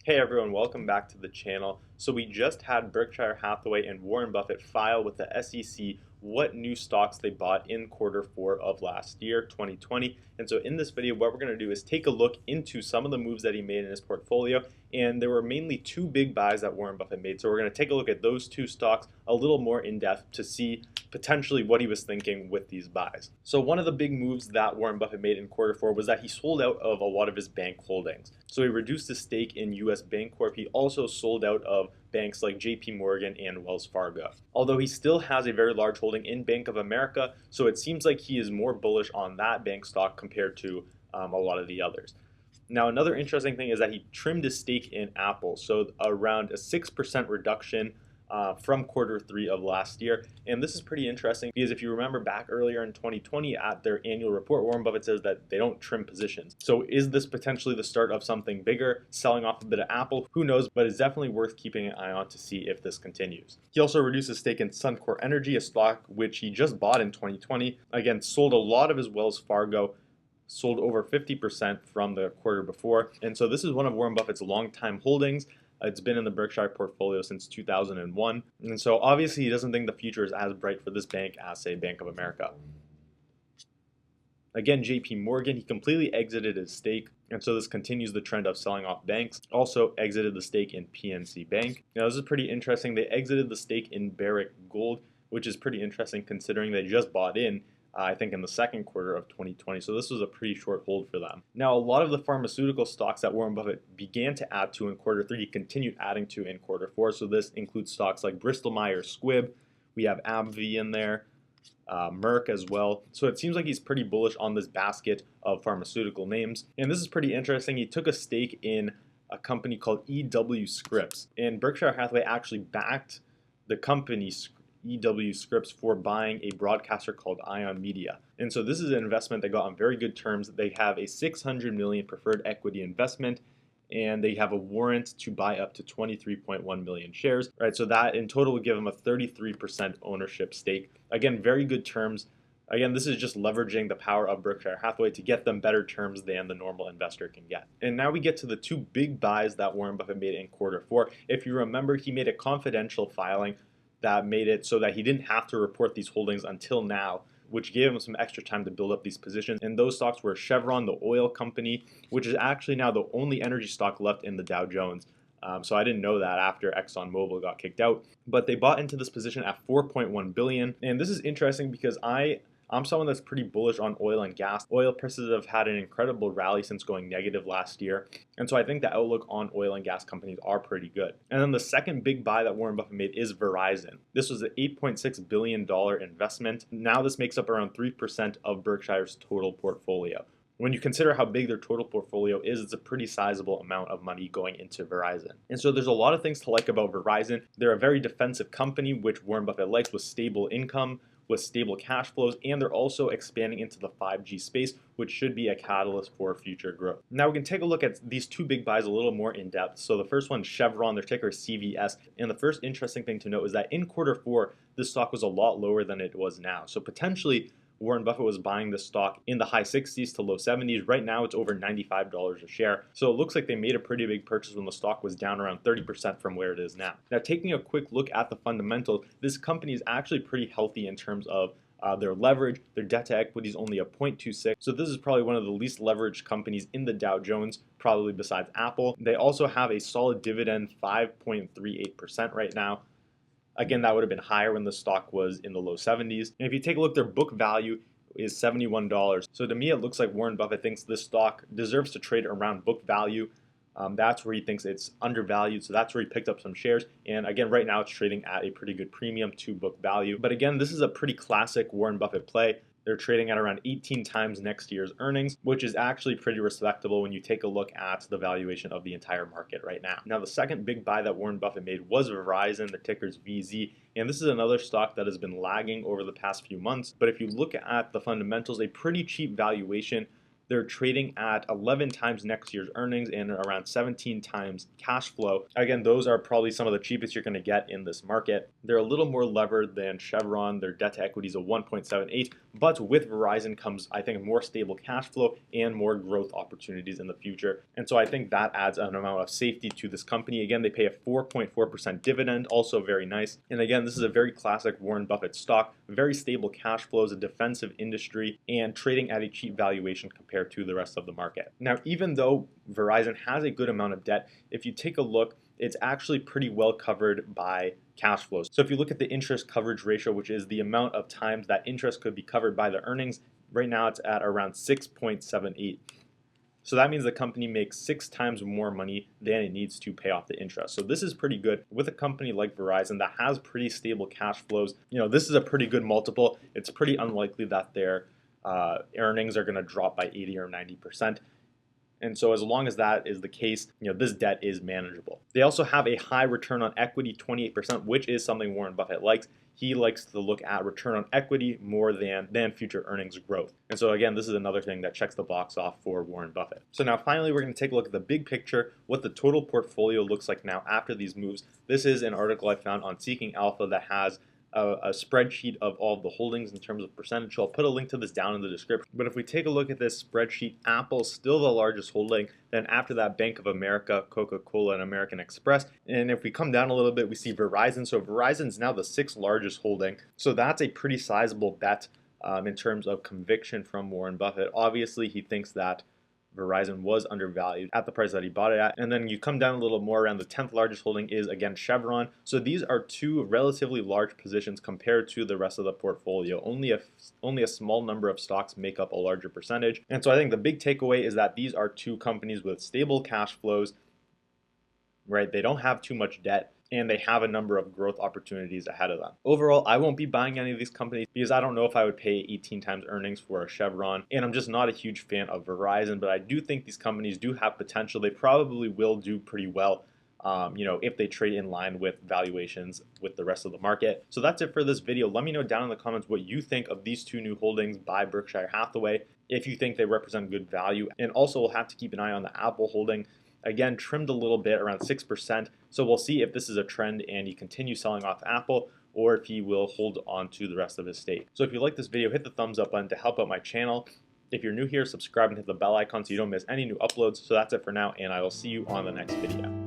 Hey everyone, welcome back to the channel. So we just had Berkshire Hathaway and Warren Buffett file with the SEC what new stocks they bought in quarter four of last year, 2020. And so in this video, what we're going to do is take a look into some of the moves that he made in his portfolio. And there were mainly two big buys that Warren Buffett made. So we're going to take a look at those two stocks a little more in depth to see potentially what he was thinking with these buys. So one of the big moves that Warren Buffett made in quarter four was that he sold out of a lot of his bank holdings. So he reduced his stake in US Bancorp. He also sold out of banks like JP Morgan and Wells Fargo. Although he still has a very large holding in Bank of America, so it seems like he is more bullish on that bank stock compared to a lot of the others. Now, another interesting thing is that he trimmed his stake in Apple, so around a 6% reduction from quarter three of last year. And this is pretty interesting because if you remember back earlier in 2020 at their annual report, Warren Buffett says that they don't trim positions. So is this potentially the start of something bigger, selling off a bit of Apple? Who knows, but it's definitely worth keeping an eye on to see if this continues. He also reduced his stake in Suncor Energy, a stock which he just bought in 2020. Again, sold a lot of his Wells Fargo, sold over 50% from the quarter before. And so this is one of Warren Buffett's longtime holdings. It's been in the Berkshire portfolio since 2001. And so obviously he doesn't think the future is as bright for this bank as, say, Bank of America. Again, JP Morgan, he completely exited his stake. And so this continues the trend of selling off banks. Also exited the stake in PNC Bank. Now this is pretty interesting. They exited the stake in Barrick Gold, which is pretty interesting considering they just bought in I think in the second quarter of 2020. So this was a pretty short hold for them. Now, a lot of the pharmaceutical stocks that Warren Buffett began to add to in quarter three, he continued adding to in quarter four. So this includes stocks like Bristol Myers Squibb. We have AbbVie in there, Merck as well. So it seems like he's pretty bullish on this basket of pharmaceutical names. And this is pretty interesting. He took a stake in a company called EW Scripps. And Berkshire Hathaway actually backed the company EW Scripps for buying a broadcaster called Ion Media. And so this is an investment they got on very good terms. They have a $600 million preferred equity investment, and they have a warrant to buy up to 23.1 million shares, right? So that in total would give them a 33% ownership stake. Again, very good terms. Again, this is just leveraging the power of Berkshire Hathaway to get them better terms than the normal investor can get. And now we get to the two big buys that Warren Buffett made in quarter four. If you remember, he made a confidential filing that made it so that he didn't have to report these holdings until now, which gave him some extra time to build up these positions. And those stocks were Chevron, the oil company, which is actually now the only energy stock left in the Dow Jones. So I didn't know that after ExxonMobil got kicked out. But they bought into this position at $4.1 billion. And this is interesting because I'm someone that's pretty bullish on oil and gas. Oil prices have had an incredible rally since going negative last year. And so I think the outlook on oil and gas companies are pretty good. And then the second big buy that Warren Buffett made is Verizon. This was an $8.6 billion investment. Now this makes up around 3% of Berkshire's total portfolio. When you consider how big their total portfolio is, it's a pretty sizable amount of money going into Verizon. And so there's a lot of things to like about Verizon. They're a very defensive company, which Warren Buffett likes, with stable income, with stable cash flows, and they're also expanding into the 5G space, which should be a catalyst for future growth. Now we can take a look at these two big buys a little more in depth. So the first one, Chevron, their ticker is CVS. And the first interesting thing to note is that in quarter four, this stock was a lot lower than it was now. So potentially Warren Buffett was buying this stock in the high 60s to low 70s. Right now, it's over $95 a share. So it looks like they made a pretty big purchase when the stock was down around 30% from where it is now. Now, taking a quick look at the fundamentals, this company is actually pretty healthy in terms of their leverage. Their debt to equity is only a 0.26. So this is probably one of the least leveraged companies in the Dow Jones, probably besides Apple. They also have a solid dividend, 5.38% right now. Again, that would have been higher when the stock was in the low 70s. And if you take a look, their book value is $71. So to me, it looks like Warren Buffett thinks this stock deserves to trade around book value. That's where he thinks it's undervalued. So that's where he picked up some shares. And again, right now it's trading at a pretty good premium to book value. But again, this is a pretty classic Warren Buffett play. They're trading at around 18 times next year's earnings, which is actually pretty respectable when you take a look at the valuation of the entire market right now. Now, the second big buy that Warren Buffett made was Verizon, the ticker's VZ. And this is another stock that has been lagging over the past few months. But if you look at the fundamentals, a pretty cheap valuation They're trading at 11 times next year's earnings and around 17 times cash flow. Again, those are probably some of the cheapest you're going to get in this market. They're a little more levered than Chevron. Their debt to equity is a 1.78, but with Verizon comes, I think, more stable cash flow and more growth opportunities in the future. And so I think that adds an amount of safety to this company. Again, they pay a 4.4% dividend, also very nice. And again, this is a very classic Warren Buffett stock, very stable cash flows, a defensive industry, and trading at a cheap valuation compared to the rest of the market. Now, even though Verizon has a good amount of debt, if you take a look, it's actually pretty well covered by cash flows. So if you look at the interest coverage ratio, which is the amount of times that interest could be covered by the earnings, right now it's at around 6.78. So that means the company makes 6 times more money than it needs to pay off the interest. So this is pretty good with a company like Verizon that has pretty stable cash flows. This is a pretty good multiple. It's pretty unlikely that their earnings are going to drop by 80 or 90%. And so as long as that is the case, this debt is manageable. They also have a high return on equity, 28%, which is something Warren Buffett likes. He likes to look at return on equity more than future earnings growth. And so again, this is another thing that checks the box off for Warren Buffett. So now finally, we're going to take a look at the big picture, what the total portfolio looks like now after these moves. This is an article I found on Seeking Alpha that has a spreadsheet of all of the holdings in terms of percentage. So I'll put a link to this down in the description. But if we take a look at this spreadsheet, Apple's still the largest holding. Then after that, Bank of America, Coca-Cola, and American Express. And if we come down a little bit, we see Verizon. So Verizon's now the 6th largest holding. So that's a pretty sizable bet in terms of conviction from Warren Buffett. Obviously, he thinks that Verizon was undervalued at the price that he bought it at. And then you come down a little more, around the 10th largest holding is again Chevron. So these are two relatively large positions compared to the rest of the portfolio. Only a small number of stocks make up a larger percentage. And so I think the big takeaway is that these are two companies with stable cash flows, right? They don't have too much debt, and they have a number of growth opportunities ahead of them. Overall, I won't be buying any of these companies because I don't know if I would pay 18 times earnings for a Chevron, and I'm just not a huge fan of Verizon, but I do think these companies do have potential. They probably will do pretty well, if they trade in line with valuations with the rest of the market. So that's it for this video. Let me know down in the comments what you think of these two new holdings by Berkshire Hathaway, if you think they represent good value. And also, we'll have to keep an eye on the Apple holding. Again, trimmed a little bit, around 6%. So we'll see if this is a trend and he continues selling off Apple, or if he will hold on to the rest of his stake. So if you like this video, hit the thumbs up button to help out my channel. If you're new here, subscribe and hit the bell icon so you don't miss any new uploads. So that's it for now, and I will see you on the next video.